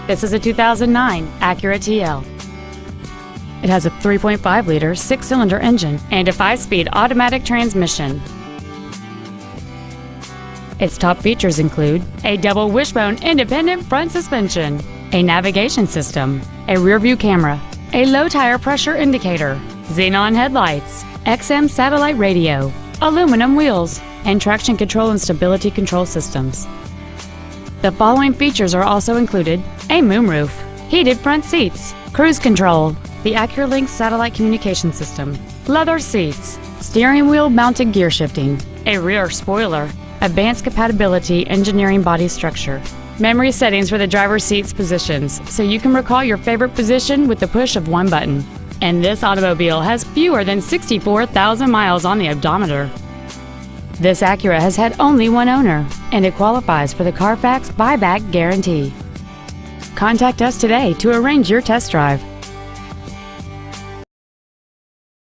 This is a 2009 Acura TL. It has a 3.5-liter 6-cylinder engine and a 5-speed automatic transmission. Its top features include a double wishbone independent front suspension, a navigation system, a rear-view camera, a low tire pressure indicator, xenon headlights, XM satellite radio, aluminum wheels, and traction control and stability control systems. The following features are also included: a moonroof, heated front seats, cruise control, the AccuLink satellite communication system, leather seats, steering wheel mounted gear shifting, a rear spoiler, advanced compatibility engineering body structure, memory settings for the driver's seat's positions so you can recall your favorite position with the push of one button. And this automobile has fewer than 64,000 miles on the odometer. This Acura has had only one owner, and it qualifies for the Carfax buyback guarantee. Contact us today to arrange your test drive.